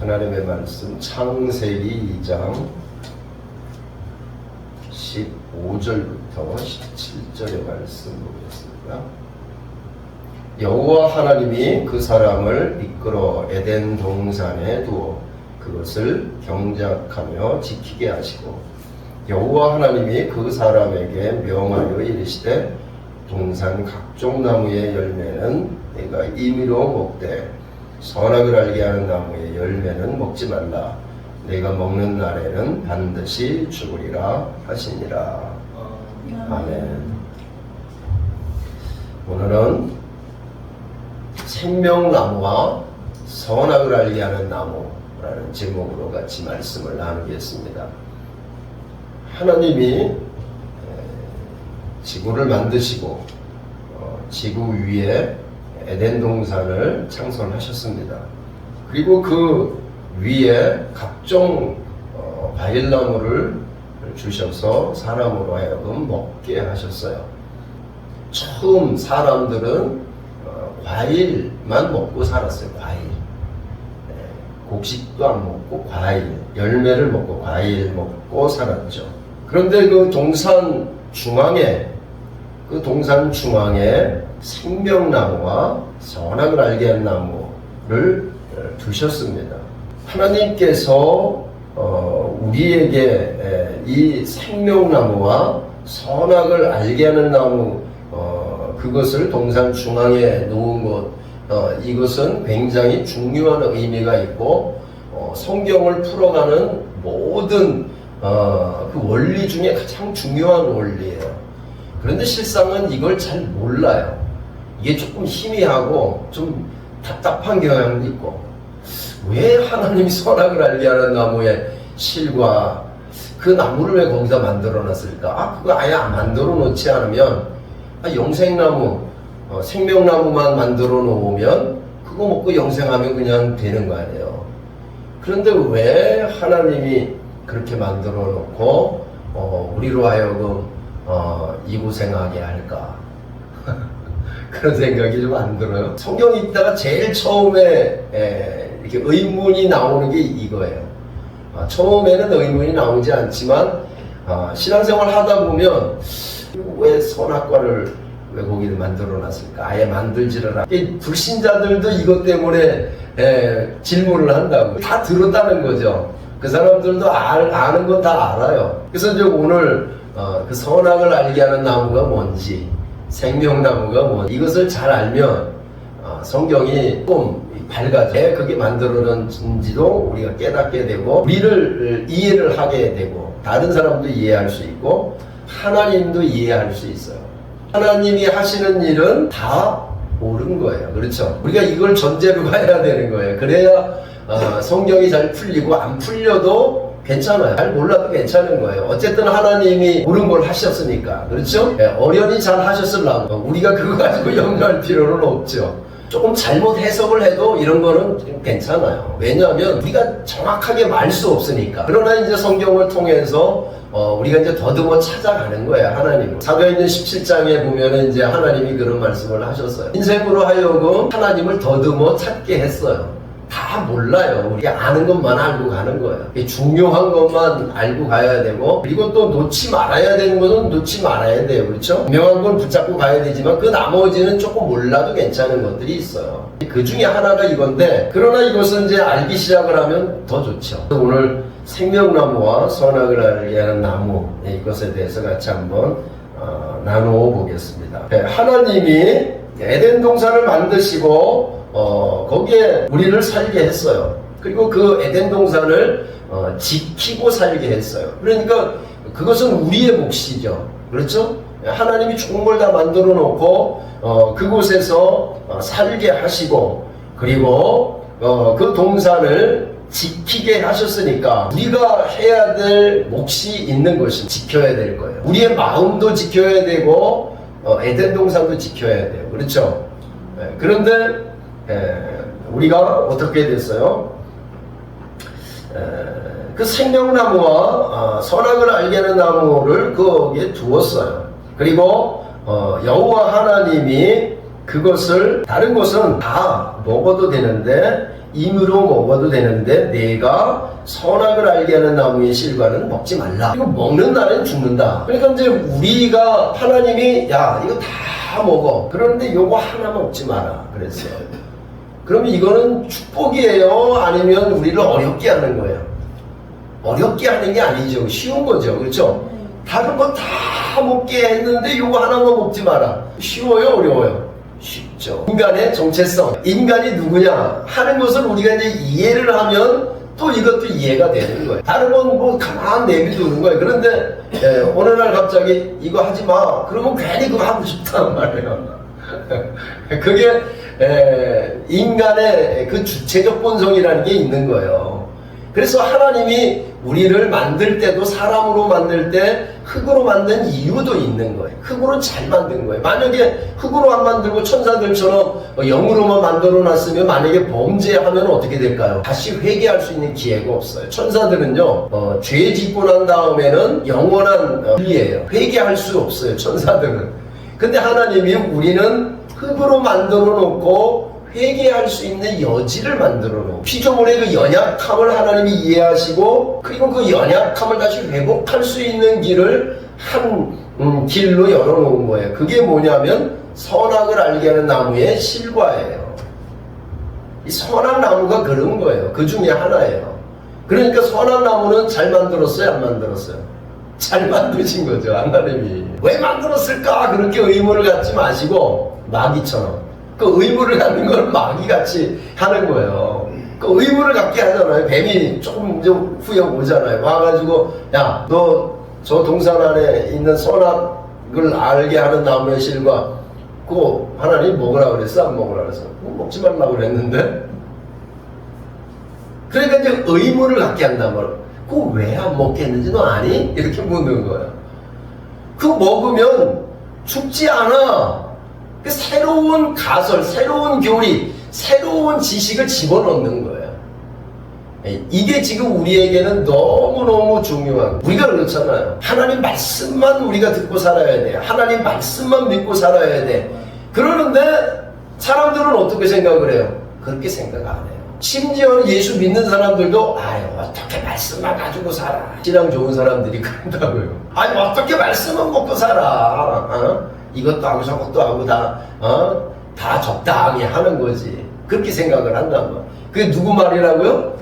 하나님의 말씀 창세기 2장 15절부터 17절의 말씀 보겠습니다. 여호와 하나님이 그 사람을 이끌어 에덴 동산에 두어 그것을 경작하며 지키게 하시고, 여호와 하나님이 그 사람에게 명하여 이르시되 동산 각종 나무의 열매는 네가 임의로 먹되 선악을 알게 하는 나무의 열매는 먹지 말라. 내가 먹는 날에는 반드시 죽으리라 하시니라. 아멘. 오늘은 생명나무와 선악을 알게 하는 나무라는 제목으로 같이 말씀을 나누겠습니다. 하나님이 지구를 만드시고 지구 위에 에덴 동산을 창설하셨습니다. 그리고 그 위에 각종 과일나무를 주셔서 사람으로 하여금 먹게 하셨어요. 처음 사람들은 과일만 먹고 살았어요. 과일. 곡식도 안 먹고 과일, 열매를 먹고 과일 먹고 살았죠. 그런데 그 동산 중앙에 생명나무와 선악을 알게 한 나무를 두셨습니다. 하나님께서 우리에게 이 생명나무와 선악을 알게 하는 나무, 그것을 동산 중앙에 놓은 것, 이것은 굉장히 중요한 의미가 있고, 성경을 풀어가는 모든 그 원리 중에 가장 중요한 원리예요. 그런데 실상은 이걸 잘 몰라요. 이게 조금 희미하고 좀 답답한 경향도 있고, 왜 하나님이 선악을 알게 하는 나무의 실과 그 나무를 왜 거기다 만들어 놨을까? 그거 아예 만들어 놓지 않으면, 영생나무, 생명나무만 만들어 놓으면 그거 먹고 영생하면 그냥 되는 거 아니에요. 그런데 왜 하나님이 그렇게 만들어 놓고 우리로 하여금 이 고생하게 할까? 그런 생각이 좀 안 들어요. 성경 읽다가 제일 처음에 이렇게 의문이 나오는 게 이거예요. 처음에는 의문이 나오지 않지만 신앙생활 하다 보면 왜 선악과를 왜 거기를 만들어 놨을까? 아예 만들지를 않아. 불신자들도 이것 때문에 질문을 한다고. 다 들었다는 거죠. 그 사람들도 아는 건 다 알아요. 그래서 이제 오늘 그 선악을 알게 하는 나무가 뭔지, 생명나무가 뭔지, 이것을 잘 알면 성경이 조금 밝아져. 왜 그게 만들어졌는지도 우리가 깨닫게 되고, 우리를 이해를 하게 되고, 다른 사람도 이해할 수 있고, 하나님도 이해할 수 있어요. 하나님이 하시는 일은 다 옳은 거예요. 그렇죠? 우리가 이걸 전제로 가야 되는 거예요. 그래야 성경이 잘 풀리고, 안 풀려도 괜찮아요. 잘 몰라도 괜찮은 거예요. 어쨌든 하나님이 옳은 걸 하셨으니까. 그렇죠? 어련히 잘 하셨으려고 우리가 그거 가지고 염려할 필요는 없죠. 조금 잘못 해석을 해도 이런 거는 괜찮아요. 왜냐하면 우리가 정확하게 말 수 없으니까. 그러나 이제 성경을 통해서 우리가 이제 더듬어 찾아가는 거야, 하나님. 사도행전 17장에 보면은 이제 하나님이 그런 말씀을 하셨어요. 인생으로 하여금 하나님을 더듬어 찾게 했어요. 다 몰라요. 우리가 아는 것만 알고 가는 거예요. 중요한 것만 알고 가야 되고, 그리고 또 놓지 말아야 되는 것은 놓지 말아야 돼요. 그렇죠? 분명한 건 붙잡고 가야 되지만 그 나머지는 조금 몰라도 괜찮은 것들이 있어요. 그 중에 하나가 이건데, 그러나 이것은 이제 알기 시작을 하면 더 좋죠. 오늘 생명나무와 선악을 알게 하는 나무, 이것에 대해서 같이 한번 나누어 보겠습니다. 하나님이 에덴 동산을 만드시고 거기에 우리를 살게 했어요. 그리고 그 에덴 동산을 지키고 살게 했어요. 그러니까 그것은 우리의 몫이죠. 그렇죠? 하나님이 좋은 걸 다 만들어 놓고 그곳에서 살게 하시고, 그리고 그 동산을 지키게 하셨으니까 우리가 해야 될 몫이 있는 것이 지켜야 될 거예요. 우리의 마음도 지켜야 되고 에덴 동산도 지켜야 돼요. 그렇죠? 그런데 우리가 어떻게 됐어요? 그 생명나무와 선악을 알게 하는 나무를 거기에 두었어요. 그리고 여호와 하나님이 그것을, 다른 것은 다 먹어도 되는데 임으로 먹어도 되는데 내가 선악을 알게 하는 나무의 실과는 먹지 말라. 이거 먹는 날엔 죽는다. 그러니까 이제 우리가 하나님이 야 이거 다 먹어. 그러는데 요거 하나 먹지 마라 그랬어요. 그러면 이거는 축복이에요? 아니면 우리를 어렵게 하는 거예요? 어렵게 하는 게 아니죠. 쉬운 거죠. 그렇죠? 다른 거 다 먹게 했는데 요거 하나만 먹지 마라. 쉬워요? 어려워요? 쉽죠. 인간의 정체성. 인간이 누구냐 하는 것을 우리가 이제 이해를 하면 또 이것도 이해가 되는 거예요. 다른 건 뭐 가만 내비두는 거예요. 그런데 어느 날 갑자기 이거 하지 마. 그러면 괜히 그거 하고 싶단 말이에요. 그게 인간의 그 주체적 본성이라는 게 있는 거예요. 그래서 하나님이 우리를 만들 때도 사람으로 만들 때 흙으로 만든 이유도 있는 거예요. 흙으로 잘 만든 거예요. 만약에 흙으로 안 만들고 천사들처럼 영으로만 만들어 놨으면 만약에 범죄하면 어떻게 될까요? 다시 회개할 수 있는 기회가 없어요. 천사들은요 죄 짓고 난 다음에는 영원한 불이에요. 회개할 수 없어요. 천사들은. 근데 하나님이 우리는 흙으로 만들어 놓고 회개할 수 있는 여지를 만들어 놓고 피조물의 그 연약함을 하나님이 이해하시고 그리고 그 연약함을 다시 회복할 수 있는 길을 한 길로 열어놓은 거예요. 그게 뭐냐면 선악을 알게 하는 나무의 실과예요. 이 선악 나무가 그런 거예요. 그 중에 하나예요. 그러니까 선악 나무는 잘 만들었어요? 안 만들었어요? 잘 만드신 거죠. 하나님이. 왜 만들었을까? 그렇게 의문을 갖지 마시고 마귀처럼 그 의무를 갖는 걸 마귀같이 하는 거예요. 그 의무를 갖게 하잖아요. 뱀이 조금 후에 오잖아요. 와가지고 야, 너 저 동산 안에 있는 선악을 알게 하는 나무의 실과 그거 하나님 먹으라 그랬어? 안 먹으라 그랬어? 먹지 말라고 그랬는데? 그러니까 이제 의무를 갖게 한단 말이에요. 그거 왜 안 먹겠는지 너 아니? 이렇게 묻는 거예요. 그거 먹으면 죽지 않아. 그 새로운 가설, 새로운 교리, 새로운 지식을 집어넣는 거예요. 이게 지금 우리에게는 너무너무 중요한, 우리가 그렇잖아요. 하나님 말씀만 우리가 듣고 살아야 돼. 하나님 말씀만 믿고 살아야 돼. 그러는데 사람들은 어떻게 생각을 해요? 그렇게 생각 안 해요. 심지어는 예수 믿는 사람들도 아유 어떻게 말씀만 가지고 살아. 신앙 좋은 사람들이 그런다고요. 아니 어떻게 말씀만 먹고 살아. 이것도 하고 저것도 하고 다 적당히 하는 거지. 그렇게 생각을 한단 말이야. 그게 누구 말이라고요?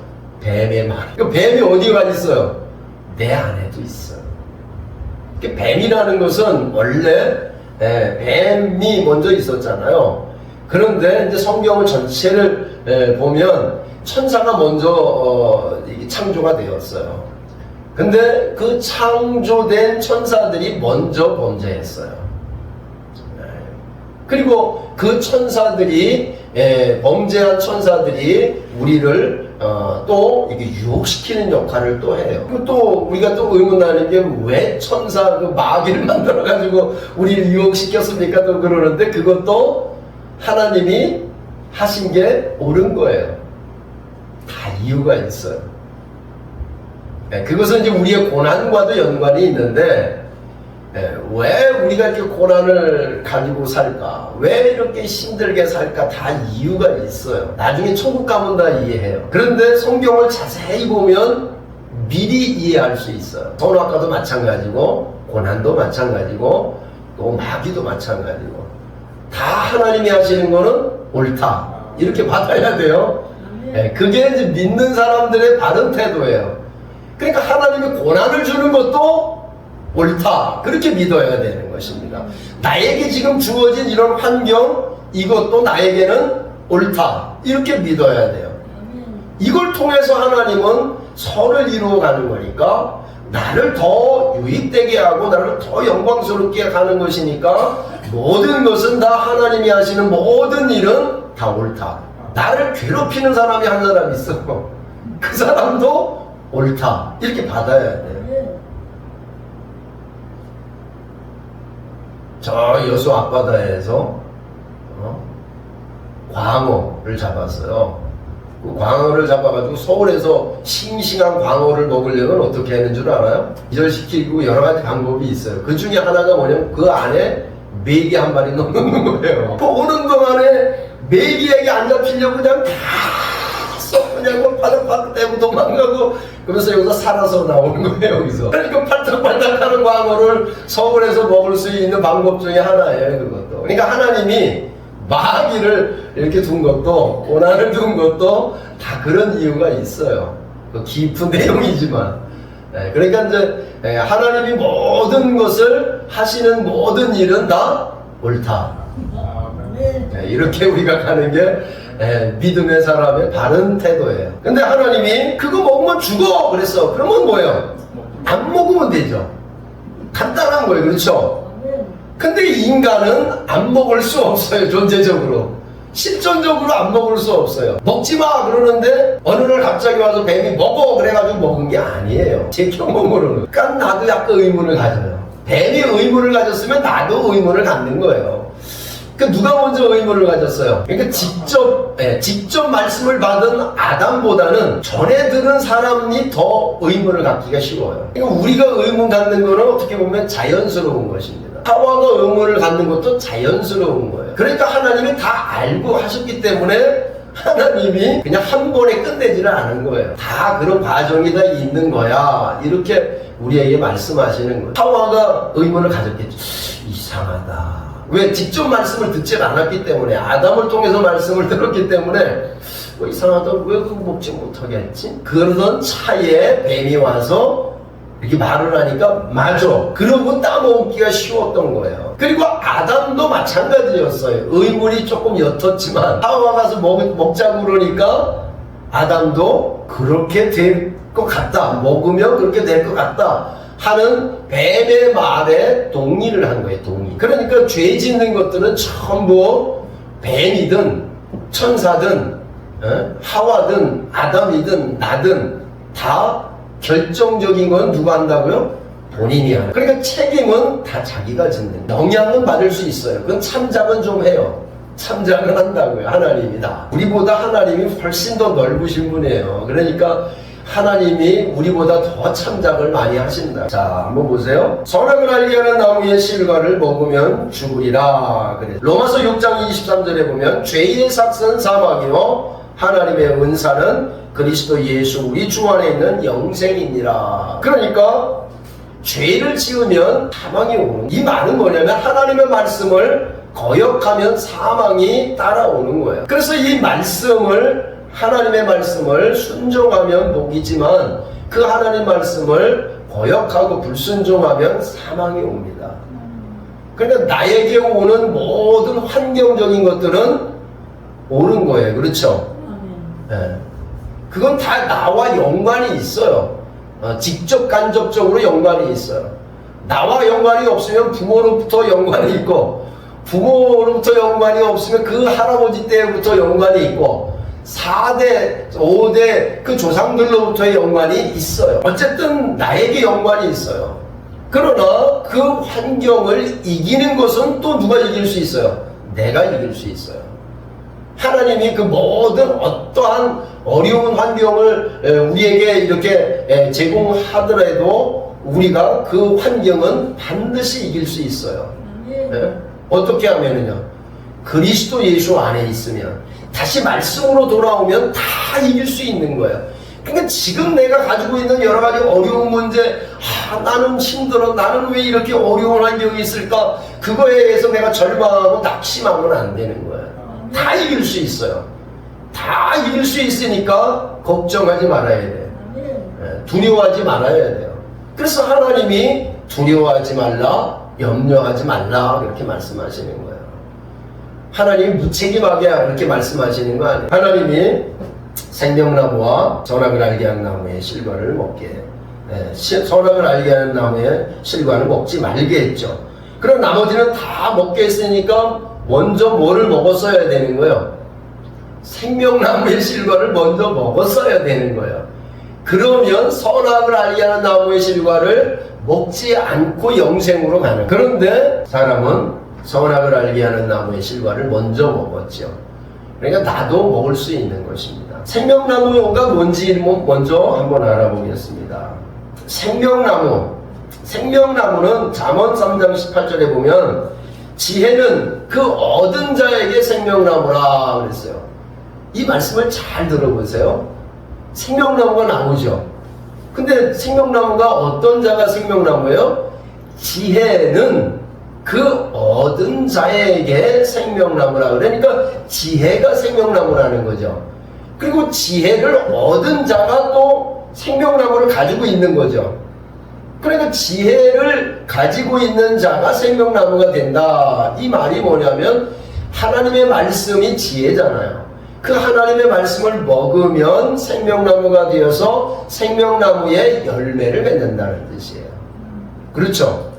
뱀의 말. 그 뱀이 어디가 있어요? 내 안에도 있어요. 그 뱀이라는 것은 원래 뱀이 먼저 있었잖아요. 그런데 이제 성경을 전체를 보면 천사가 먼저 창조가 되었어요. 근데 그 창조된 천사들이 먼저 범죄했어요. 그리고 그 천사들이 범죄한 천사들이 우리를 또 이렇게 유혹시키는 역할을 또 해요. 그리고 또 우리가 또 의문하는 게 왜 천사 그 마귀를 만들어 가지고 우리를 유혹시켰습니까? 또 그러는데 그것도 하나님이 하신 게 옳은 거예요. 다 이유가 있어요. 그것은 이제 우리의 고난과도 연관이 있는데 왜 우리가 이렇게 고난을 가지고 살까? 왜 이렇게 힘들게 살까? 다 이유가 있어요. 나중에 천국 가면 다 이해해요. 그런데 성경을 자세히 보면 미리 이해할 수 있어요. 선악과도 마찬가지고 고난도 마찬가지고 또 마귀도 마찬가지고 다 하나님이 하시는 거는 옳다. 이렇게 받아야 돼요. 그게 이제 믿는 사람들의 바른 태도예요. 그러니까 하나님이 고난을 주는 것도 옳다. 그렇게 믿어야 되는 것입니다. 나에게 지금 주어진 이런 환경, 이것도 나에게는 옳다. 이렇게 믿어야 돼요. 이걸 통해서 하나님은 선을 이루어가는 거니까 나를 더 유익되게 하고 나를 더 영광스럽게 가는 것이니까 모든 것은 다 하나님이 하시는 모든 일은 다 옳다. 나를 괴롭히는 사람이 한 사람 있어. 그 사람도 옳다. 이렇게 받아야 돼요. 저 여수 앞바다에서 광어를 잡았어요. 그 광어를 잡아가지고 서울에서 싱싱한 광어를 먹으려면 어떻게 하는 줄 알아요? 기절시키고 여러 가지 방법이 있어요. 그 중에 하나가 뭐냐면 그 안에 메기 한 마리 넣는 거예요. 오는 동안에 메기에게 안 잡히려고 그냥 다 파닥파닥 떼고 도망가고 그러면서 여기서 살아서 나오는 거예요. 여기서. 그러니까 팔딱팔딱하는 광어를 서울에서 먹을 수 있는 방법 중에 하나예요. 그것도. 그러니까 하나님이 마귀를 이렇게 둔 것도 고난을 둔 것도 다 그런 이유가 있어요. 그 깊은 내용이지만. 그러니까 이제 하나님이 모든 것을 하시는 모든 일은 다 옳다. 이렇게 우리가 가는 게 믿음의 사람의 바른 태도예요. 근데 하나님이 그거 먹으면 죽어 그랬어. 그러면 뭐예요? 안 먹으면 되죠. 간단한 거예요. 그렇죠? 근데 인간은 안 먹을 수 없어요. 존재적으로. 실존적으로 안 먹을 수 없어요. 먹지 마 그러는데 어느 날 갑자기 와서 뱀이 먹어 그래가지고 먹은 게 아니에요. 제 경험으로는. 그러니까 나도 약간 의문을 가져요. 뱀이 의문을 가졌으면 나도 의문을 갖는 거예요. 그러니까 누가 먼저 의문을 가졌어요? 그러니까 직접 말씀을 받은 아담보다는 전에 들은 사람이 더 의문을 갖기가 쉬워요. 그러니까 우리가 의문 갖는 거는 어떻게 보면 자연스러운 것입니다. 하와가 의문을 갖는 것도 자연스러운 거예요. 그러니까 하나님이 다 알고 하셨기 때문에 하나님이 그냥 한 번에 끝내지를 않은 거예요. 다 그런 과정이 다 있는 거야. 이렇게 우리에게 말씀하시는 거예요. 하와가 의문을 가졌겠죠. 이상하다. 왜? 직접 말씀을 듣질 않았기 때문에, 아담을 통해서 말씀을 들었기 때문에 이상하다. 왜 그거 먹지 못하겠지? 그러던 차에 뱀이 와서 이렇게 말을 하니까 맞아. 그러고 따먹기가 쉬웠던 거예요. 그리고 아담도 마찬가지였어요. 의문이 조금 옅었지만 하와 가서 먹자고 그러니까 아담도 그렇게 될 것 같다. 먹으면 그렇게 될 것 같다 하는 뱀의 말에 동의를 한 거예요. 동의. 그러니까 죄 짓는 것들은 전부 뱀이든 천사든 하와든 아담이든 나든 다 결정적인 건 누가 한다고요? 본인이 하는. 그러니까 책임은 다 자기가 짓는. 영향은 받을 수 있어요. 그건 참작은 좀 해요. 참작은 한다고요. 하나님이다. 우리보다 하나님이 훨씬 더 넓으신 분이에요. 그러니까 하나님이 우리보다 더 참작을 많이 하신다. 자, 한번 보세요. 선악을 알게 하는 나무의 실과를 먹으면 죽으리라. 그래. 로마서 6장 23절에 보면 죄의 삭은 사망이요 하나님의 은사는 그리스도 예수 우리 주 안에 있는 영생이니라. 그러니까 죄를 지으면 사망이 오는. 이 말은 뭐냐면 하나님의 말씀을 거역하면 사망이 따라오는 거예요. 그래서 이 말씀을 하나님의 말씀을 순종하면 복이지만 그 하나님 말씀을 거역하고 불순종하면 사망이 옵니다. 그러니까 나에게 오는 모든 환경적인 것들은 옳은 거예요. 그렇죠? 네. 그건 다 나와 연관이 있어요. 직접 간접적으로 연관이 있어요. 나와 연관이 없으면 부모로부터 연관이 있고 부모로부터 연관이 없으면 그 할아버지 때부터 연관이 있고 4대, 5대 그 조상들로부터의 연관이 있어요. 어쨌든 나에게 연관이 있어요. 그러나 그 환경을 이기는 것은 또 누가 이길 수 있어요? 내가 이길 수 있어요. 하나님이 그 모든 어떠한 어려운 환경을 우리에게 이렇게 제공하더라도 우리가 그 환경은 반드시 이길 수 있어요. 네? 어떻게 하면은요? 그리스도 예수 안에 있으면 다시 말씀으로 돌아오면 다 이길 수 있는 거예요. 그러니까 지금 내가 가지고 있는 여러 가지 어려운 문제, 나는 힘들어, 나는 왜 이렇게 어려운 환경이 있을까? 그거에 의해서 내가 절망하고 낙심하면 안 되는 거예요. 다 이길 수 있어요. 다 이길 수 있으니까 걱정하지 말아야 돼요. 두려워하지 말아야 돼요. 그래서 하나님이 두려워하지 말라, 염려하지 말라 그렇게 말씀하시는 거예요. 하나님이 무책임하게 그렇게 말씀하시는 거 아니에요. 하나님이 생명나무와 선악을 알게 하는 나무의 실과를 먹게, 선악을 알게 하는 나무의 실과를 먹지 말게 했죠. 그럼 나머지는 다 먹게 했으니까 먼저 뭐를 먹었어야 되는 거예요? 생명나무의 실과를 먼저 먹었어야 되는 거예요. 그러면 선악을 알게 하는 나무의 실과를 먹지 않고 영생으로 가는. 그런데 사람은 선악을 알게 하는 나무의 실과를 먼저 먹었죠. 그러니까 나도 먹을 수 있는 것입니다. 생명나무가 뭔지 먼저 한번 알아보겠습니다. 생명나무는 잠언 3장 18절에 보면 지혜는 그 얻은 자에게 생명나무라 그랬어요. 이 말씀을 잘 들어보세요. 생명나무가 나오죠. 근데 생명나무가 어떤 자가 생명나무예요? 지혜는 그 얻은 자에게 생명나무라. 그러니까 지혜가 생명나무라는 거죠. 그리고 지혜를 얻은 자가 또 생명나무를 가지고 있는 거죠. 그러니까 지혜를 가지고 있는 자가 생명나무가 된다. 이 말이 뭐냐면 하나님의 말씀이 지혜잖아요. 그 하나님의 말씀을 먹으면 생명나무가 되어서 생명나무의 열매를 맺는다는 뜻이에요. 그렇죠?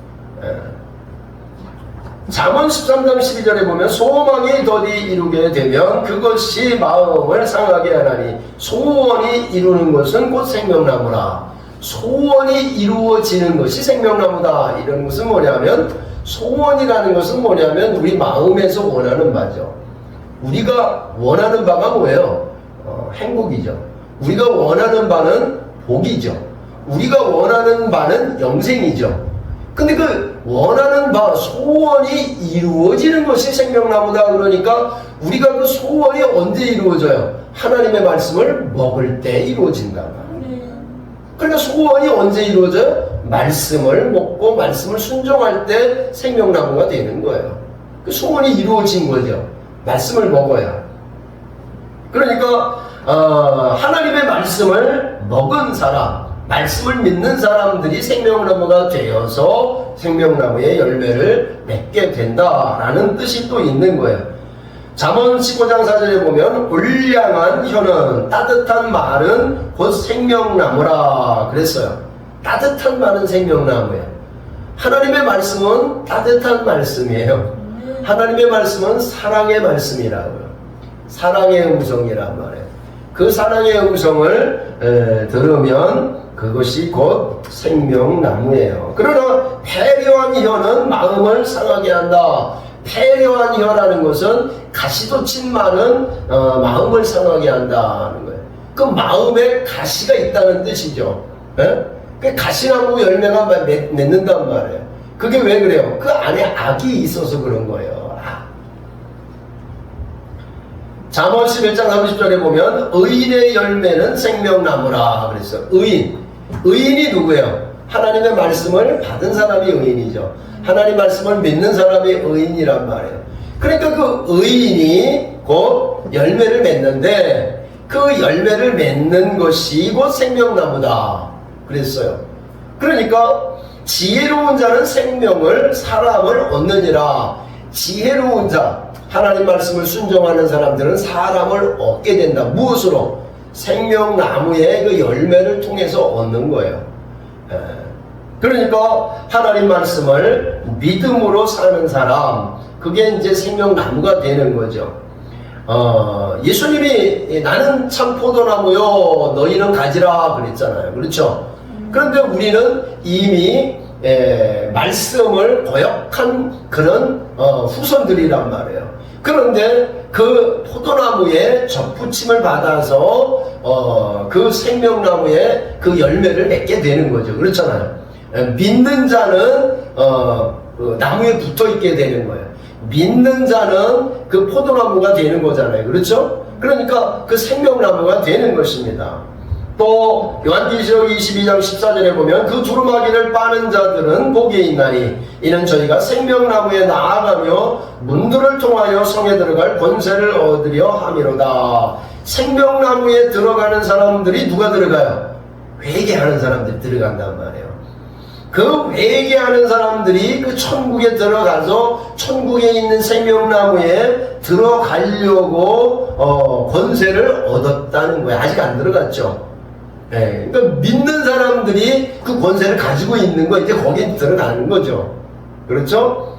잠언 13장 12절에 보면 소망이 더디 이루게 되면 그것이 마음을 상하게 하나니 소원이 이루는 것은 곧 생명나무라. 소원이 이루어지는 것이 생명나무다. 이런 것은 뭐냐면 소원이라는 것은 뭐냐면 우리 마음에서 원하는 바죠. 우리가 원하는 바가 뭐예요? 행복이죠. 우리가 원하는 바는 복이죠. 우리가 원하는 바는 영생이죠. 근데 그 원하는 바, 소원이 이루어지는 것이 생명나무다. 그러니까 우리가 그 소원이 언제 이루어져요? 하나님의 말씀을 먹을 때 이루어진다. 그러니까 소원이 언제 이루어져요? 말씀을 먹고 말씀을 순종할 때 생명나무가 되는 거예요. 그 소원이 이루어진 거죠. 말씀을 먹어야. 그러니까 하나님의 말씀을 먹은 사람, 말씀을 믿는 사람들이 생명나무가 되어서 생명나무의 열매를 맺게 된다라는 뜻이 또 있는 거예요. 잠언 15장 4절에 보면 울량한 혀는 따뜻한 말은 곧 생명나무라 그랬어요. 따뜻한 말은 생명나무예요. 하나님의 말씀은 따뜻한 말씀이에요. 하나님의 말씀은 사랑의 말씀이라고요. 사랑의 음성이란 말이에요. 그 사랑의 음성을 들으면 그것이 곧 생명나무예요. 그러나 패려한 혀는 마음을 상하게 한다. 패려한 혀라는 것은 가시돋친 말은 마음을 상하게 한다는 거예요. 그 마음에 가시가 있다는 뜻이죠. 그 가시나무 열매가 맺는단 말이에요. 그게 왜 그래요? 그 안에 악이 있어서 그런 거예요. 잠언 11장 30절에 보면 의인의 열매는 생명나무라 그랬어요. 의인이 누구예요? 하나님의 말씀을 받은 사람이 의인이죠. 하나님 말씀을 믿는 사람이 의인이란 말이에요. 그러니까 그 의인이 곧 열매를 맺는데 그 열매를 맺는 것이 곧 생명나무다 그랬어요. 그러니까 지혜로운 자는 사람을 얻느니라. 지혜로운 자, 하나님 말씀을 순종하는 사람들은 사람을 얻게 된다. 무엇으로? 생명나무의 그 열매를 통해서 얻는 거예요. 그러니까 하나님 말씀을 믿음으로 사는 사람, 그게 이제 생명나무가 되는 거죠. 예수님이 나는 참 포도나무요 너희는 가지라 그랬잖아요. 그렇죠? 그런데 우리는 이미 말씀을 거역한 그런 후손들이란 말이에요. 그런데 그 포도나무에 접붙임을 받아서 그 생명나무에 그 열매를 맺게 되는 거죠. 그렇잖아요. 믿는 자는 그 나무에 붙어 있게 되는 거예요. 믿는 자는 그 포도나무가 되는 거잖아요. 그렇죠? 그러니까 그 생명나무가 되는 것입니다. 또 요한계시록 22장 14절에 보면 그 두루마기를 빠는 자들은 복이 있나니 이는 저희가 생명나무에 나아가며 문들을 통하여 성에 들어갈 권세를 얻으려 함이로다. 생명나무에 들어가는 사람들이 누가 들어가요? 회개하는 사람들이 들어간단 말이에요. 그 회개하는 사람들이 그 천국에 들어가서 천국에 있는 생명나무에 들어가려고 권세를 얻었다는 거예요. 아직 안 들어갔죠. 그러니까 믿는 사람들이 그 권세를 가지고 있는 거 이제 거기에 들어가는 거죠. 그렇죠?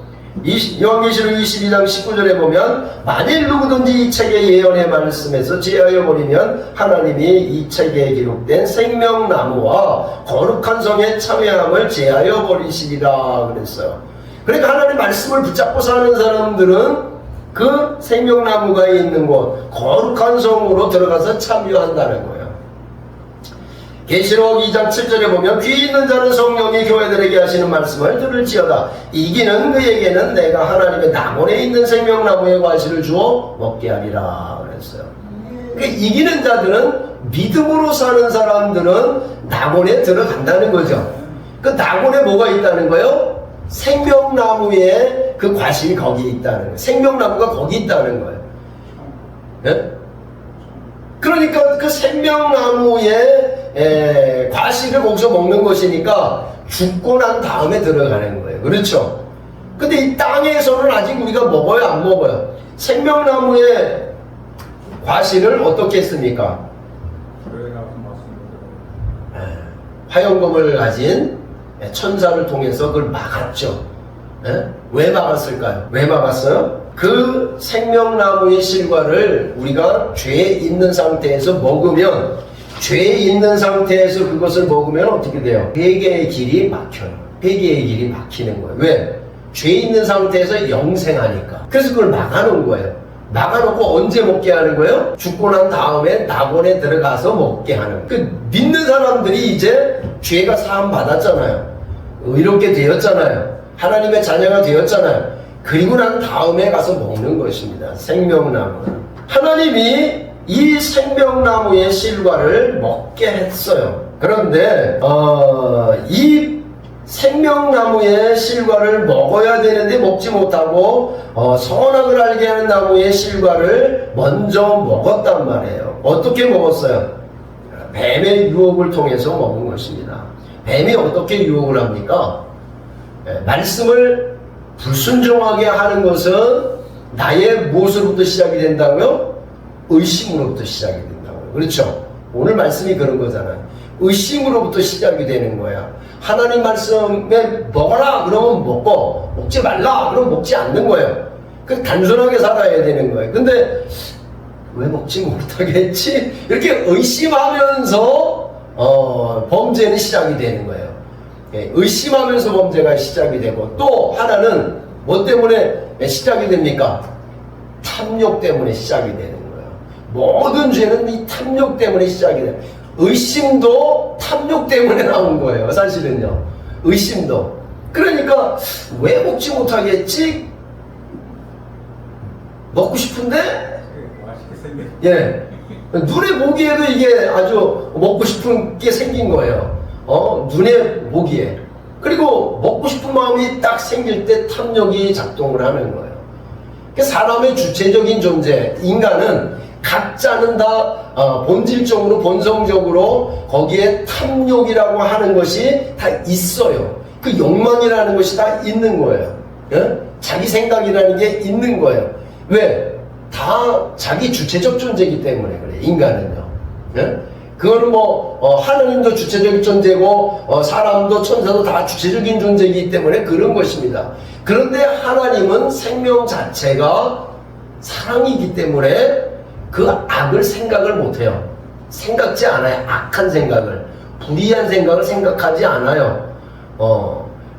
요한계시록 22장 19절에 보면 만일 누구든지 이 책의 예언의 말씀에서 제하여 버리면 하나님이 이 책에 기록된 생명나무와 거룩한 성의 참여함을 제하여 버리시리라 그랬어요. 그러니까 하나님 말씀을 붙잡고 사는 사람들은 그 생명나무가 있는 곳 거룩한 성으로 들어가서 참여한다는 거예요. 계시록 2장 7절에 보면 귀 있는 자는 성령이 교회들에게 하시는 말씀을 들을지어다. 이기는 그에게는 내가 하나님의 낙원에 있는 생명나무의 과실을 주어 먹게 하리라 그랬어요. 그러니까 이기는 자들은 믿음으로 사는 사람들은 낙원에 들어간다는 거죠. 그 낙원에 뭐가 있다는 거예요? 생명나무에 그 과실이 거기 있다는 거예요. 생명나무가 거기 있다는 거예요. 네? 그러니까 그 생명나무의 과실을 거기서 먹는 것이니까 죽고 난 다음에 들어가는 거예요. 그렇죠? 근데 이 땅에서는 아직 우리가 먹어요, 안 먹어요? 생명나무의 과실을 어떻게 했습니까? 화영검을 가진 천사를 통해서 그걸 막았죠. 왜 막았을까요? 왜 막았어요? 그 생명나무의 실과를 우리가 죄에 있는 상태에서 먹으면, 죄에 있는 상태에서 그것을 먹으면 어떻게 돼요? 회개의 길이 막혀요. 회개의 길이 막히는 거예요. 왜? 죄에 있는 상태에서 영생하니까. 그래서 그걸 막아놓은 거예요. 막아놓고 언제 먹게 하는 거예요? 죽고 난 다음에 낙원에 들어가서 먹게 하는. 그 믿는 사람들이 이제 죄가 사함 받았잖아요. 의롭게 되었잖아요. 하나님의 자녀가 되었잖아요. 그리고 난 다음에 가서 먹는 것입니다. 생명나무. 하나님이 이 생명나무의 실과를 먹게 했어요. 그런데 이 생명나무의 실과를 먹어야 되는데 먹지 못하고 선악을 알게 하는 나무의 실과를 먼저 먹었단 말이에요. 어떻게 먹었어요? 뱀의 유혹을 통해서 먹은 것입니다. 뱀이 어떻게 유혹을 합니까? 말씀을 불순종하게 하는 것은 나의 무엇으로부터 시작이 된다고요? 의심으로부터 시작이 된다고요. 그렇죠? 오늘 말씀이 그런 거잖아요. 의심으로부터 시작이 되는 거야. 하나님 말씀에 먹어라 그러면 먹고, 먹지 말라 그러면 먹지 않는 거예요. 그 단순하게 살아야 되는 거예요. 근데 왜 먹지 못하겠지? 이렇게 의심하면서 범죄는 시작이 되는 거예요. 의심하면서 범죄가 시작이 되고, 또 하나는 뭐 때문에 시작이 됩니까? 탐욕 때문에 시작이 되는 거예요. 모든 죄는 이 탐욕 때문에 시작이 돼요. 의심도 탐욕 때문에 나온 거예요. 사실은요. 의심도. 그러니까 왜 먹지 못하겠지? 먹고 싶은데? 예. 눈에 보기에도 이게 아주 먹고 싶은 게 생긴 거예요. 눈에 보기에. 그리고 먹고 싶은 마음이 딱 생길 때 탐욕이 작동을 하는 거예요. 사람의 주체적인 존재, 인간은 각자는 다 본질적으로, 본성적으로 거기에 탐욕이라고 하는 것이 다 있어요. 그 욕망이라는 것이 다 있는 거예요. 예? 자기 생각이라는 게 있는 거예요. 왜? 다 자기 주체적 존재이기 때문에 그래요. 인간은요. 예? 그거는 하나님도 주체적인 존재고 사람도 천사도 다 주체적인 존재이기 때문에 그런 것입니다. 그런데 하나님은 생명 자체가 사랑이기 때문에 그 악을 생각을 못해요. 생각지 않아요. 악한 생각을, 불의한 생각을 생각하지 않아요.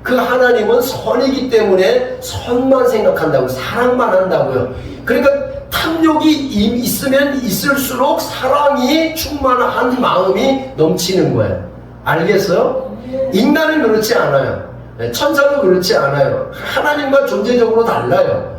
그 하나님은 선이기 때문에 선만 생각한다고, 사랑만 한다고요. 그러니까 탐욕이 있으면 있을수록 사랑이 충만한 마음이 넘치는 거예요. 알겠어요? 인간은 그렇지 않아요. 천사도 그렇지 않아요. 하나님과 존재적으로 달라요.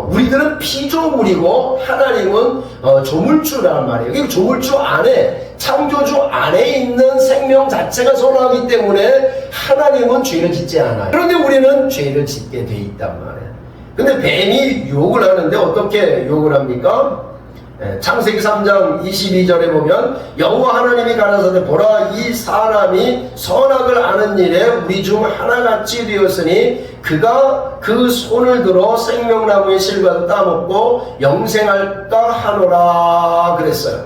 우리들은 피조물이고 하나님은 조물주란 말이에요. 이 조물주 안에, 창조주 안에 있는 생명 자체가 선하기 때문에 하나님은 죄를 짓지 않아요. 그런데 우리는 죄를 짓게 돼 있단 말이에요. 근데 뱀이 유혹을 하는데 어떻게 유혹을 합니까? 창세기 3장 22절에 보면 여호와 하나님이 가라사대 보라 이 사람이 선악을 아는 일에 우리 중 하나같이 되었으니 그가 그 손을 들어 생명나무의 실과도 따먹고 영생할까 하노라 그랬어요.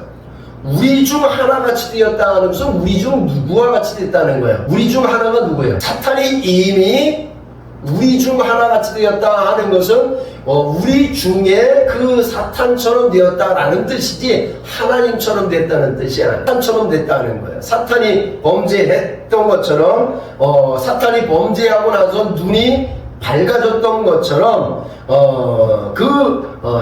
우리 중 하나같이 되었다 하면서 우리 중 누구와 같이 됐다는 거예요? 우리 중 하나가 누구예요? 사탄이 이미 우리 중 하나같이 되었다 하는 것은 우리 중에 그 사탄처럼 되었다라는 뜻이지 하나님처럼 됐다는 뜻이 아니에요. 사탄처럼 됐다는 거예요. 사탄이 범죄했던 것처럼 사탄이 범죄하고 나서 눈이 밝아졌던 것처럼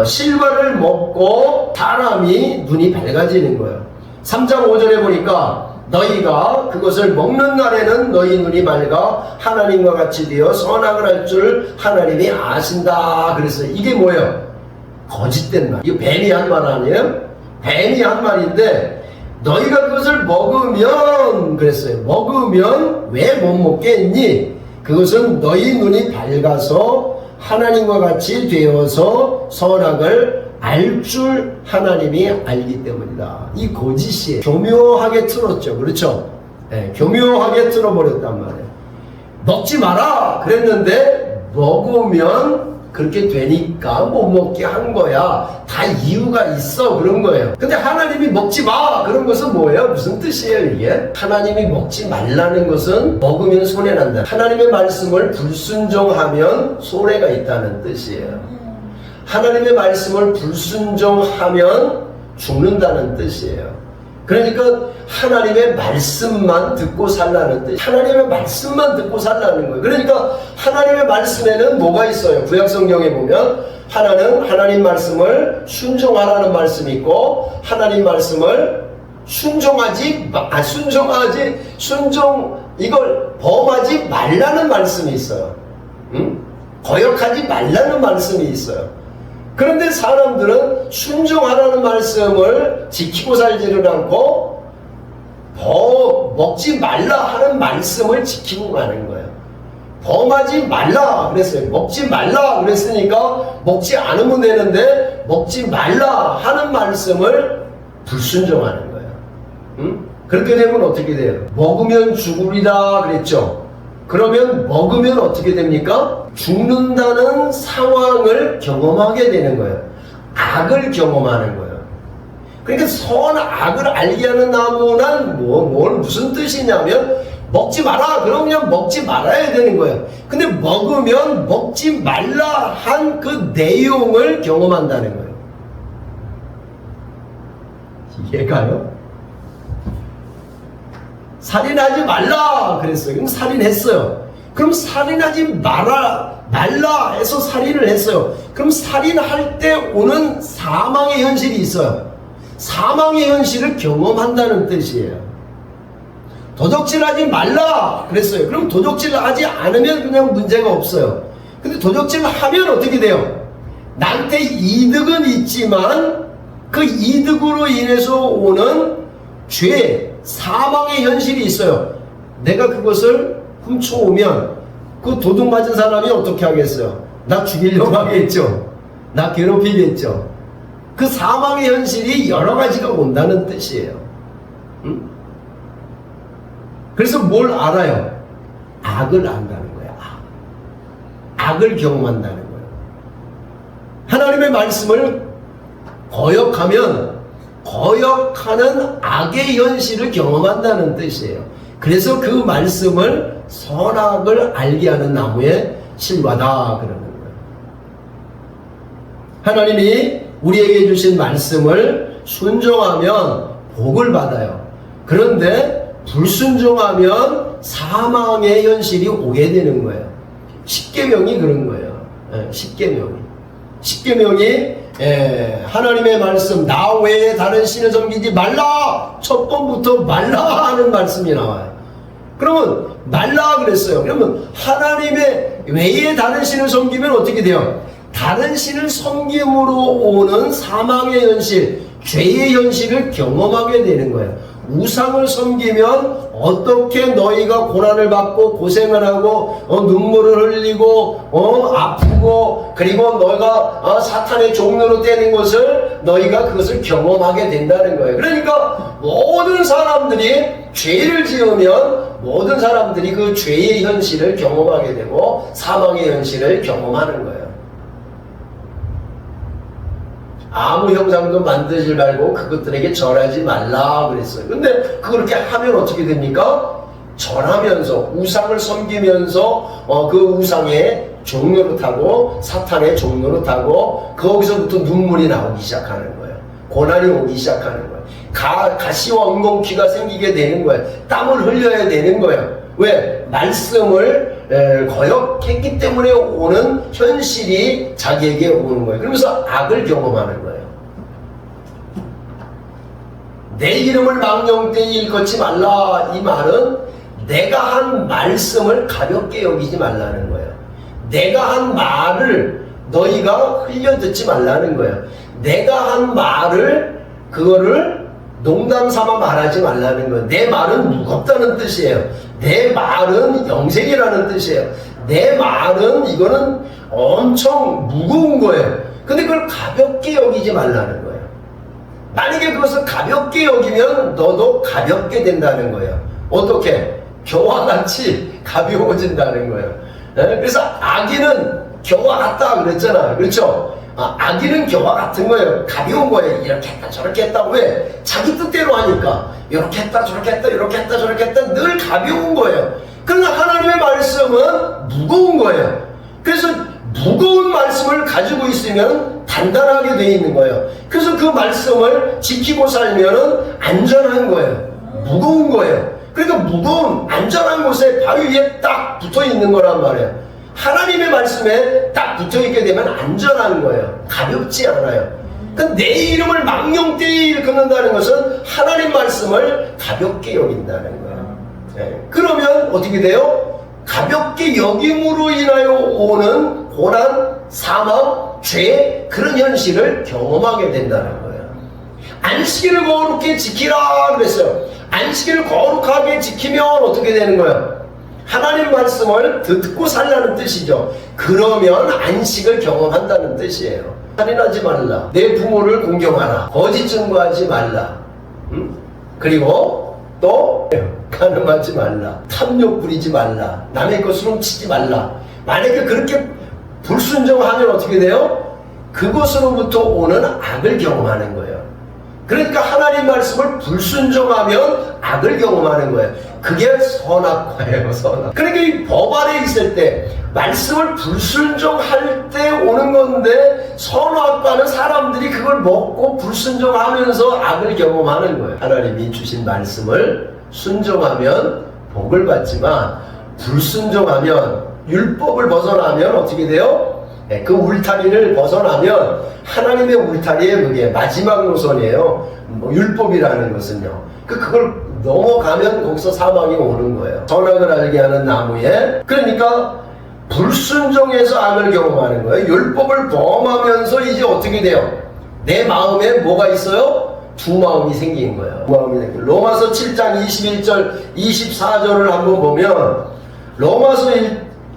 실과를 먹고 사람이 눈이 밝아지는 거예요. 3장 5절에 보니까 너희가 그것을 먹는 날에는 너희 눈이 밝아 하나님과 같이 되어 선악을 할 줄 하나님이 아신다 그랬어요. 이게 뭐예요? 거짓된 말. 이거 뱀이 한 말 아니에요? 뱀이 한 말인데 너희가 그것을 먹으면 그랬어요. 먹으면 왜 못 먹겠니? 그것은 너희 눈이 밝아서 하나님과 같이 되어서 선악을 알 줄 하나님이 알기 때문이다. 이 거짓이 교묘하게 틀었죠. 그렇죠? 네, 교묘하게 틀어버렸단 말이에요. 먹지 마라 그랬는데 먹으면 그렇게 되니까 못 먹게 한 거야. 다 이유가 있어 그런 거예요. 근데 하나님이 먹지 마 그런 것은 뭐예요? 무슨 뜻이에요 이게? 하나님이 먹지 말라는 것은 먹으면 손해난다. 하나님의 말씀을 불순종하면 손해가 있다는 뜻이에요. 하나님의 말씀을 불순종하면 죽는다는 뜻이에요. 그러니까 하나님의 말씀만 듣고 살라는 뜻. 하나님의 말씀만 듣고 살라는 거예요. 그러니까 하나님의 말씀에는 뭐가 있어요? 구약성경에 보면 하나님 말씀을 순종하라는 말씀이 있고 하나님 말씀을 이걸 범하지 말라는 말씀이 있어요. 거역하지 말라는 말씀이 있어요. 그런데 사람들은 순종하라는 말씀을 지키고 살지를 않고 먹지 말라 하는 말씀을 지키고 가는 거예요. 범하지 말라 그랬어요. 먹지 말라 그랬으니까 먹지 않으면 되는데 먹지 말라 하는 말씀을 불순종하는 거예요. 그렇게 되면 어떻게 돼요? 먹으면 죽으리라 그랬죠. 그러면 먹으면 어떻게 됩니까? 죽는다는 상황을 경험하게 되는 거예요. 악을 경험하는 거예요. 그러니까 선악을 알게 하는 나무는 무슨 뜻이냐면 먹지 마라 그러면 먹지 말아야 되는 거예요. 근데 먹으면 먹지 말라 한 그 내용을 경험한다는 거예요. 이해가요? 살인하지 말라 그랬어요. 그럼 살인했어요. 그럼 살인하지 말라 해서 살인을 했어요. 그럼 살인할 때 오는 사망의 현실이 있어요. 사망의 현실을 경험한다는 뜻이에요. 도적질하지 말라 그랬어요. 그럼 도적질을 하지 않으면 그냥 문제가 없어요. 근데 도적질을 하면 어떻게 돼요? 나한테 이득은 있지만 그 이득으로 인해서 오는 죄, 사망의 현실이 있어요. 내가 그것을 훔쳐오면 그 도둑 맞은 사람이 어떻게 하겠어요? 나 죽이려고 하겠죠. 나 괴롭히겠죠. 그 사망의 현실이 여러 가지가 온다는 뜻이에요. 그래서 뭘 알아요? 악을 안다는 거야. 악을 경험한다는 거예요. 하나님의 말씀을 거역하면 거역하는 악의 현실을 경험한다는 뜻이에요. 그래서 그 말씀을 선악을 알게 하는 나무의 실과다 그러는 거예요. 하나님이 우리에게 주신 말씀을 순종하면 복을 받아요. 그런데 불순종하면 사망의 현실이 오게 되는 거예요. 십계명이 그런 거예요. 십계명이 하나님의 말씀 나 외에 다른 신을 섬기지 말라 첫 번부터 말라 하는 말씀이 나와요. 그러면 말라 그랬어요. 그러면 하나님의 외에 다른 신을 섬기면 어떻게 돼요? 다른 신을 섬김으로 오는 사망의 현실, 죄의 현실을 경험하게 되는 거예요. 우상을 섬기면 어떻게 너희가 고난을 받고 고생을 하고 눈물을 흘리고 아프고 그리고 너희가 사탄의 종로로 되는 것을 너희가 그것을 경험하게 된다는 거예요. 그러니까 모든 사람들이 죄를 지으면 모든 사람들이 그 죄의 현실을 경험하게 되고 사망의 현실을 경험하는 거예요. 아무 형상도 만들지 말고 그것들에게 절하지 말라 그랬어요. 근데 그렇게 하면 어떻게 됩니까? 절하면서 우상을 섬기면서 그 우상의 종로로 타고 사탄의 종로로 타고 거기서부터 눈물이 나오기 시작하는 거예요. 고난이 오기 시작하는 거예요. 가시와 엉겅퀴가 생기게 되는 거예요. 땀을 흘려야 되는 거예요. 왜? 말씀을 거역했기 때문에 오는 현실이 자기에게 오는 거예요. 그러면서 악을 경험하는 거예요. 내 이름을 망령되이 일컫지 말라. 이 말은 내가 한 말씀을 가볍게 여기지 말라는 거예요. 내가 한 말을 너희가 흘려 듣지 말라는 거예요. 내가 한 말을 그거를 농담 삼아 말하지 말라는 거예요. 내 말은 무겁다는 뜻이에요. 내 말은 영생이라는 뜻이에요. 내 말은 이거는 엄청 무거운 거예요. 근데 그걸 가볍게 여기지 말라는 거예요. 만약에 그것을 가볍게 여기면 너도 가볍게 된다는 거예요. 어떻게? 겨와 같이 가벼워진다는 거예요. 네? 그래서 아기는 겨와 같다 그랬잖아요. 그렇죠? 아기는 겨와 같은 거예요. 가벼운 거예요. 이렇게 했다 저렇게 했다. 왜? 자기 뜻대로 하니까 이렇게 했다 저렇게 했다 이렇게 했다 저렇게 했다 늘 가벼운 거예요. 그러나 하나님의 말씀은 무거운 거예요. 그래서 무거운 말씀을 가지고 있으면 단단하게 되어 있는 거예요. 그래서 그 말씀을 지키고 살면 안전한 거예요. 무거운 거예요. 그러니까 무거운 안전한 곳에 바위 위에 딱 붙어 있는 거란 말이에요. 하나님의 말씀에 딱 붙어 있게 되면 안전한 거예요. 가볍지 않아요. 그러니까 내 이름을 망령되이 일컫는다는 것은 하나님 말씀을 가볍게 여긴다는 거예요. 네. 그러면 어떻게 돼요? 가볍게 여김으로 인하여 오는 고난, 사망, 죄 그런 현실을 경험하게 된다는 거예요. 안식일을 거룩히 지키라 그랬어요. 안식일을 거룩하게 지키면 어떻게 되는 거예요? 하나님 말씀을 듣고 살라는 뜻이죠. 그러면 안식을 경험한다는 뜻이에요. 살인하지 말라. 내 부모를 공경하라. 거짓 증거하지 말라. 그리고 또 간음하지 말라. 탐욕 부리지 말라. 남의 것을 훔치지 말라. 만약에 그렇게 불순종하면 어떻게 돼요? 그것으로부터 오는 악을 경험하는 거예요. 그러니까 하나님 말씀을 불순종하면 악을 경험하는 거예요. 그게 선악과예요. 선악. 그러니까 이 법 아래 있을 때 말씀을 불순종할 때 오는 건데 선악과는 사람들이 그걸 먹고 불순종하면서 악을 경험하는 거예요. 하나님이 주신 말씀을 순종하면 복을 받지만 불순종하면 율법을 벗어나면 어떻게 돼요? 그 울타리를 벗어나면 하나님의 울타리에 그게 마지막 노선이에요. 율법이라는 것은요. 그걸 넘어가면 거기서 사망이 오는 거예요. 선악을 알게 하는 나무에. 그러니까 불순종해서 악을 경험하는 거예요. 율법을 범하면서 이제 어떻게 돼요? 내 마음에 뭐가 있어요? 두 마음이 생긴 거예요. 로마서 7장 21절 24절을 한번 보면 로마서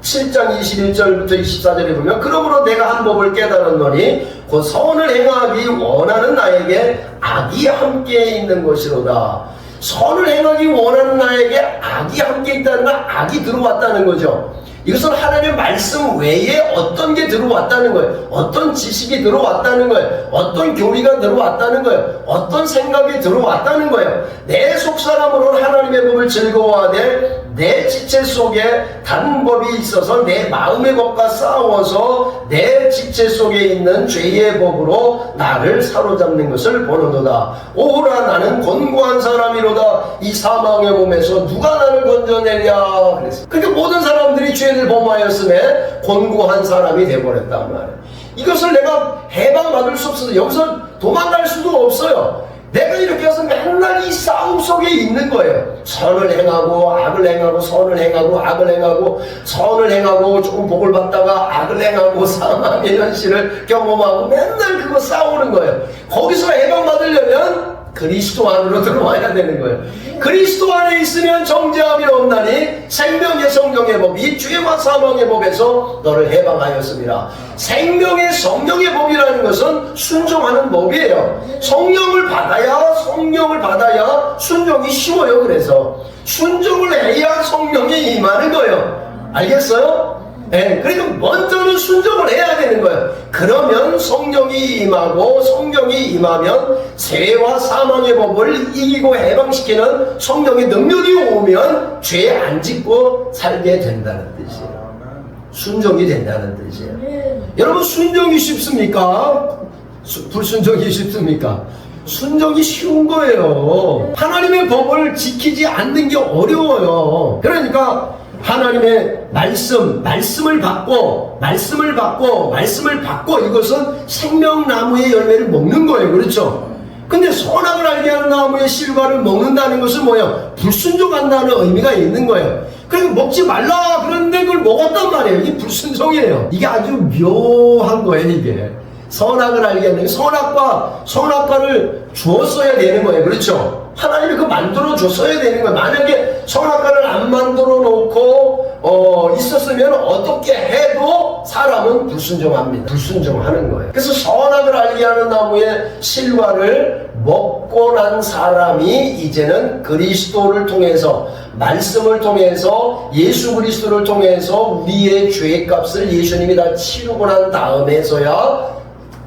7장 21절부터 24절에 보면 그러므로 내가 한 법을 깨달았노니 곧 선을 행하기 원하는 나에게 악이 함께 있는 것이로다. 선을 행하기 원하는 나에게 악이 함께 있다는 건 악이 들어왔다는 거죠. 이것은 하나님의 말씀 외에 어떤 게 들어왔다는 거예요. 어떤 지식이 들어왔다는 거예요. 어떤 교리가 들어왔다는 거예요. 어떤 생각이 들어왔다는 거예요. 내 속사람으로는 하나님의 법을 즐거워하되 내 지체 속에 다른 법이 있어서 내 마음의 법과 싸워서 내 지체 속에 있는 죄의 법으로 나를 사로잡는 것을 보는도다. 오라 나는 권고한 사람이로다. 이 사망의 몸에서 누가 나를 건져내랴 그랬어요. 그러니까 모든 사람들이 죄를 범하였음에 권고한 사람이 되어버렸단 말이에요. 이것을 내가 해방받을 수 없어서 여기서 도망갈 수도 없어요. 내가 이렇게 해서 맨날 이 싸움 속에 있는 거예요. 선을 행하고 악을 행하고 선을 행하고 악을 행하고 선을 행하고 조금 복을 받다가 악을 행하고 사망의 현실을 경험하고 맨날 그거 싸우는 거예요. 거기서 해방받으려면 그리스도 안으로 들어와야 되는 거예요. 그리스도 안에 있으면 정죄함이 없나니 생명의 성령의 법이 죄와 사망의 법에서 너를 해방하였습니다. 생명의 성령의 법이라는 것은 순종하는 법이에요. 성령을 받아야 순종이 쉬워요. 그래서 순종을 해야 성령이 임하는 거예요. 알겠어요? 네, 그러니까 먼저는 순종을 해야 되는 거예요. 그러면 성령이 임하고 성령이 임하면 죄와 사망의 법을 이기고 해방시키는 성령의 능력이 오면 죄 안 짓고 살게 된다는 뜻이에요. 순종이 된다는 뜻이에요. 여러분 순종이 쉽습니까? 불순종이 쉽습니까? 순종이 쉬운 거예요. 하나님의 법을 지키지 않는 게 어려워요. 그러니까 하나님의 말씀을 받고 이것은 생명나무의 열매를 먹는 거예요. 그렇죠? 근데 선악을 알게 하는 나무의 실과를 먹는다는 것은 뭐예요? 불순종한다는 의미가 있는 거예요. 그러니까 먹지 말라 그런데 그걸 먹었단 말이에요. 이게 불순종이에요. 이게 아주 묘한 거예요. 이게 선악을 알게 하는 선악과를 주었어야 되는 거예요. 그렇죠? 하나님이 그 만들어 줬어야 되는 거예요. 만약에 선악과를 안 만들어 놓고 있었으면 어떻게 해도 사람은 불순종합니다. 불순종하는 거예요. 그래서 선악을 알게 하는 나무의 실과를 먹고 난 사람이 이제는 그리스도를 통해서, 말씀을 통해서, 예수 그리스도를 통해서 우리의 죄값을 예수님이 다 치르고 난 다음에서야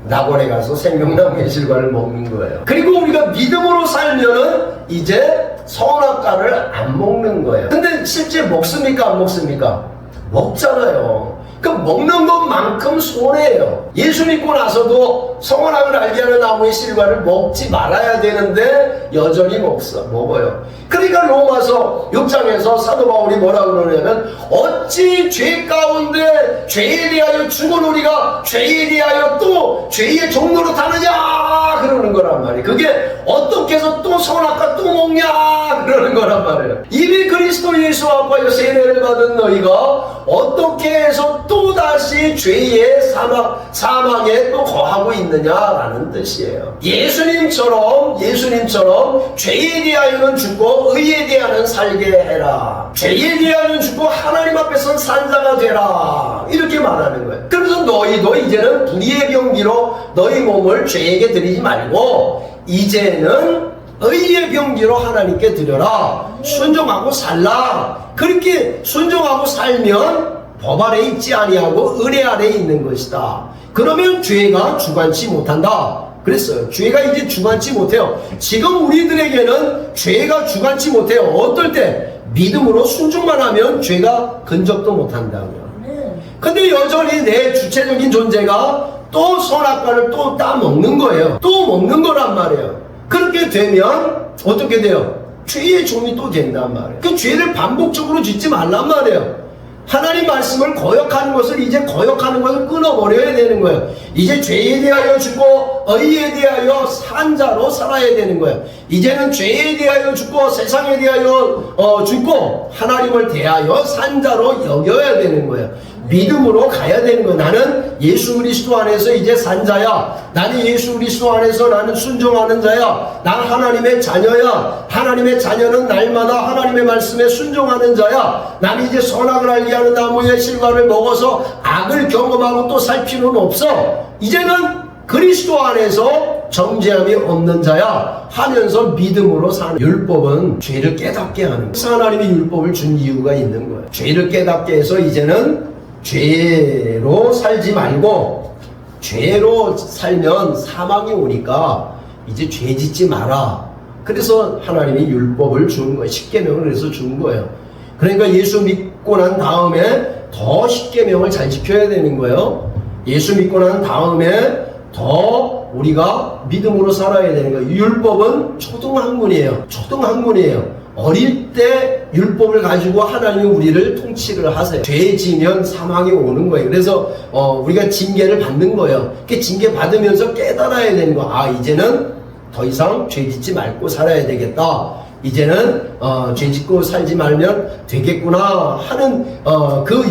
낙원에 가서 생명나무의 실과를 먹는 거예요. 그리고 우리가 믿음으로 살면은 이제 선악과를 안 먹는 거예요. 근데 실제 먹습니까? 안 먹습니까? 먹잖아요. 그 먹는 것만큼 손해예요. 예수 믿고 나서도 선악을 알게 하는 나무의 실과를 먹지 말아야 되는데 여전히 먹어요. 그러니까 로마서 6장에서 사도 바울이 뭐라고 그러냐면, 어찌 죄 가운데 죄에 대하여 죽은 우리가 죄에 대하여 또 죄의 종로로 타느냐 그러는 거란 말이에요. 그게 어떻게 해서 또 선악과 또 먹냐 그러는 거란 말이에요. 이미 그리스도 예수 앞에 세례를 받은 너희가 어떻게 해서 또다시 죄의 사망에 또 거하고 있느냐라는 뜻이에요. 예수님처럼 죄에 대하여는 죽고 의에 대하여는 살게 해라. 죄에 대하여는 죽고 하나님 앞에서는 산자가 되라. 이렇게 말하는 거예요. 그래서 너희도 이제는 불의의 병기로 너희 몸을 죄에게 드리지 말고 이제는 의의 병기로 하나님께 드려라. 순종하고 살라. 그렇게 순종하고 살면 법 아래 있지 아니하고 은혜 아래 있는 것이다. 그러면 죄가 주관치 못한다 그랬어요. 죄가 이제 주관치 못해요. 지금 우리들에게는 죄가 주관치 못해요. 어떨 때? 믿음으로 순종만 하면 죄가 근접도 못한다고요. 근데 여전히 내 주체적인 존재가 또 선악과를 또 따먹는 거예요. 또 먹는 거란 말이에요. 그렇게 되면 어떻게 돼요? 죄의 종이 또 된단 말이에요. 그 죄를 반복적으로 짓지 말란 말이에요. 하나님 말씀을 거역하는 것을 이제 거역하는 것을 끊어버려야 되는 거예요. 이제 죄에 대하여 죽고 의에 대하여 산 자로 살아야 되는 거예요. 이제는 죄에 대하여 죽고 세상에 대하여 죽고 하나님을 대하여 산 자로 여겨야 되는 거예요. 믿음으로 가야 되는 거예요. 나는 예수 그리스도 안에서 이제 산 자야. 나는 예수 그리스도 안에서 나는 순종하는 자야. 난 하나님의 자녀야. 하나님의 자녀는 날마다 하나님의 말씀에 순종하는 자야. 나는 이제 선악을 알게 하는 나무의 실과를 먹어서 악을 경험하고 또 살 필요는 없어. 이제는 그리스도 안에서 정죄함이 없는 자야 하면서 믿음으로 사는. 율법은 죄를 깨닫게 하는 거예요. 그래서 하나님이 율법을 준 이유가 있는 거예요. 죄를 깨닫게 해서 이제는 죄로 살지 말고, 죄로 살면 사망이 오니까 이제 죄 짓지 마라. 그래서 하나님이 율법을 준 거예요. 십계명을 그래서 준 거예요. 그러니까 예수 믿고 난 다음에 더 십계명을 잘 지켜야 되는 거예요. 예수 믿고 난 다음에 더 우리가 믿음으로 살아야 되는 거예요. 율법은 초등학문이에요. 초등학문이에요. 어릴 때 율법을 가지고 하나님이 우리를 통치를 하세요. 죄 지면 사망이 오는 거예요. 그래서 우리가 징계를 받는 거예요. 그 징계 받으면서 깨달아야 되는 거. 아, 이제는 더 이상 죄 짓지 말고 살아야 되겠다. 이제는 죄 짓고 살지 말면 되겠구나 하는 그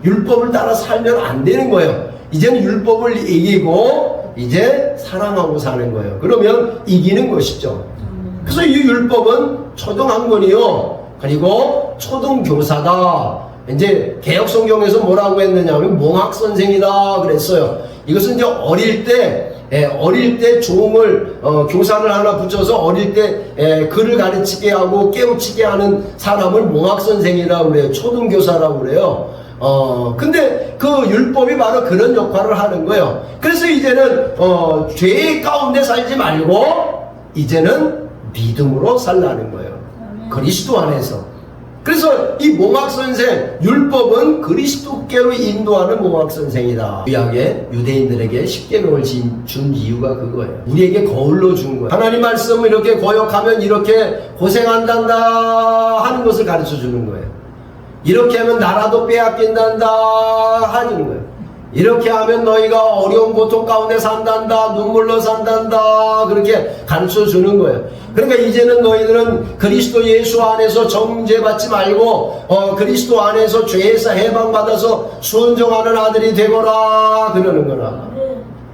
율법을 따라 살면 안 되는 거예요. 이제는 율법을 이기고 이제 사랑하고 사는 거예요. 그러면 이기는 것이죠. 그래서 이 율법은 초등학문이요. 그리고 초등교사다. 이제 개혁성경에서 뭐라고 했느냐면 몽학선생이다 그랬어요. 이것은 이제 어릴 때 종을 교사를 하나 붙여서 어릴 때 글을 가르치게 하고 깨우치게 하는 사람을 몽학선생이라고 그래요. 초등교사라고 그래요. 근데 그 율법이 바로 그런 역할을 하는 거예요. 그래서 이제는 죄 가운데 살지 말고 이제는 믿음으로 살라는 거예요. 그리스도 안에서. 그래서 이 몽학선생, 율법은 그리스도께로 인도하는 몽학선생이다. 구약의 유대인들에게 십계명을 준 이유가 그거예요. 우리에게 거울로 준 거예요. 하나님 말씀을 이렇게 거역하면 이렇게 고생한단다 하는 것을 가르쳐 주는 거예요. 이렇게 하면 나라도 빼앗긴단다 하는 거예요. 이렇게 하면 너희가 어려운 고통 가운데 산단다, 눈물로 산단다, 그렇게 가르쳐 주는 거예요. 그러니까 이제는 너희들은 그리스도 예수 안에서 정죄받지 말고 그리스도 안에서 죄에서 해방받아서 순종하는 아들이 되거라 그러는 거라.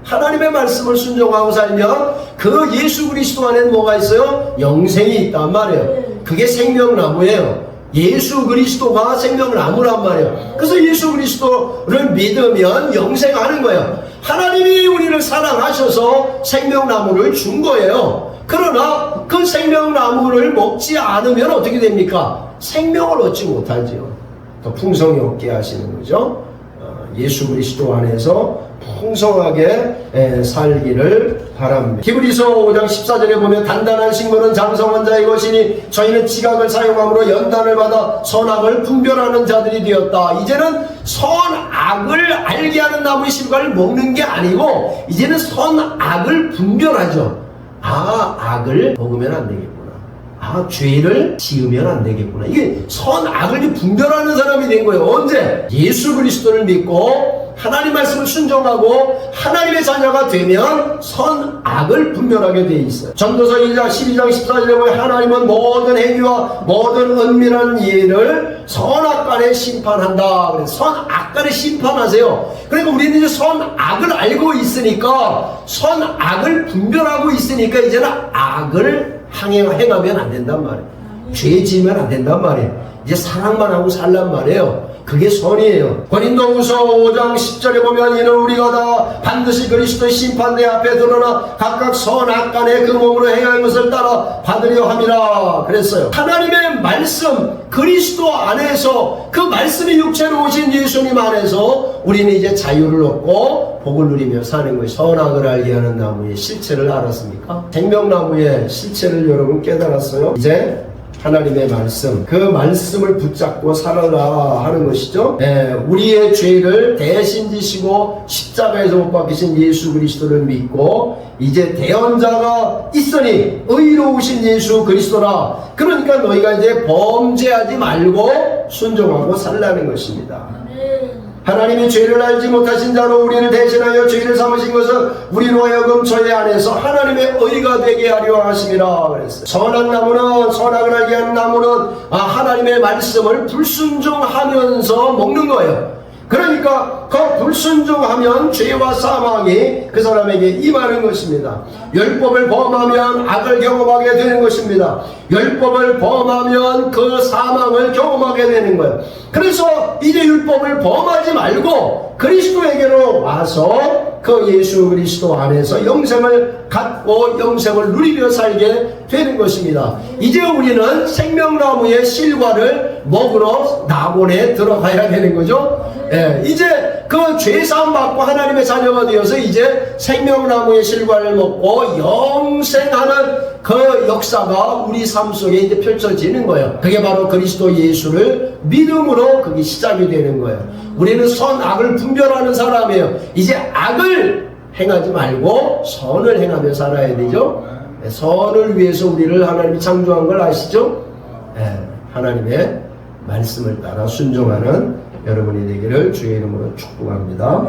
하나님의 말씀을 순종하고 살면 그 예수 그리스도 안에 뭐가 있어요? 영생이 있단 말이에요. 그게 생명나무예요. 예수 그리스도가 생명나무란 말이에요. 그래서 예수 그리스도를 믿으면 영생하는 거예요. 하나님이 우리를 사랑하셔서 생명나무를 준 거예요. 그러나 그 생명나무를 먹지 않으면 어떻게 됩니까? 생명을 얻지 못하지요. 더 풍성히 얻게 하시는 거죠. 예수 그리스도 안에서 풍성하게 살기를 바랍니다. 히브리서 5장 14절에 보면 단단한 식물은 장성한 자의 것이니 저희는 지각을 사용함으로 연단을 받아 선악을 분별하는 자들이 되었다. 이제는 선악을 알게 하는 나무의 실과를 먹는 게 아니고 이제는 선악을 분별하죠. 악을 먹으면 안 되겠구나. 죄를 지으면 안 되겠구나. 이게 선악을 분별하는 사람이 된 거예요. 언제? 예수 그리스도를 믿고 하나님 말씀을 순종하고 하나님의 자녀가 되면 선악을 분별하게 되어 있어요. 전도서 2장 12장 14절에 보면 하나님은 모든 행위와 모든 은밀한 이해를 선악간에 심판한다. 그래서 선악간에 심판하세요. 그러니까 우리는 이제 선악을 알고 있으니까 선악을 분별하고 있으니까 이제는 악을 행하면 안 된단 말이에요. 죄 지으면 안 된단 말이에요. 이제 사랑만 하고 살란 말이에요. 그게 선이에요. 고린도후서 5장 10절에 보면 이는 우리가 다 반드시 그리스도의 심판대 앞에 드러나 각각 선악간에 그 몸으로 행한 것을 따라 받으려 함이라 그랬어요. 하나님의 말씀 그리스도 안에서 그 말씀이 육체로 오신 예수님 안에서 우리는 이제 자유를 얻고 복을 누리며 사는 것이 선악을 알게 하는 나무의 실체를 알았습니까? 생명나무의 실체를 여러분 깨달았어요? 이제 하나님의 말씀, 그 말씀을 붙잡고 살아라 하는 것이죠. 우리의 죄를 대신 지시고 십자가에서 못 박히신 예수 그리스도를 믿고 이제 대언자가 있으니 의로우신 예수 그리스도라. 그러니까 너희가 이제 범죄하지 말고 순종하고 살라는 것입니다. 하나님이 죄를 알지 못하신 자로 우리를 대신하여 죄를 삼으신 것은 우리로 하여금 저희 안에서 하나님의 의가 되게 하려 하심이라 그랬어요. 선한 나무는 선악을 알게 하는 나무는 하나님의 말씀을 불순종하면서 먹는 거예요. 그러니까 그 불순종하면 죄와 사망이 그 사람에게 임하는 것입니다. 율법을 범하면 악을 경험하게 되는 것입니다. 율법을 범하면 그 사망을 경험하게 되는 거예요. 그래서 이제 율법을 범하지 말고 그리스도에게로 와서 그 예수 그리스도 안에서 영생을 갖고 영생을 누리며 살게 되는 것입니다. 이제 우리는 생명나무의 실과를 먹으러 낙원에 들어가야 되는 거죠. 이제 그 죄사함 받고 하나님의 자녀가 되어서 이제 생명나무의 실과를 먹고 영생하는 그 역사가 우리 삶 속에 이제 펼쳐지는 거예요. 그게 바로 그리스도 예수를 믿음으로 그게 시작이 되는 거예요. 우리는 선악을 분별하는 사람이에요. 이제 악을 행하지 말고 선을 행하며 살아야 되죠. 선을 위해서 우리를 하나님이 창조한 걸 아시죠? 하나님의 말씀을 따라 순종하는 여러분이 되기를 주의 이름으로 축복합니다.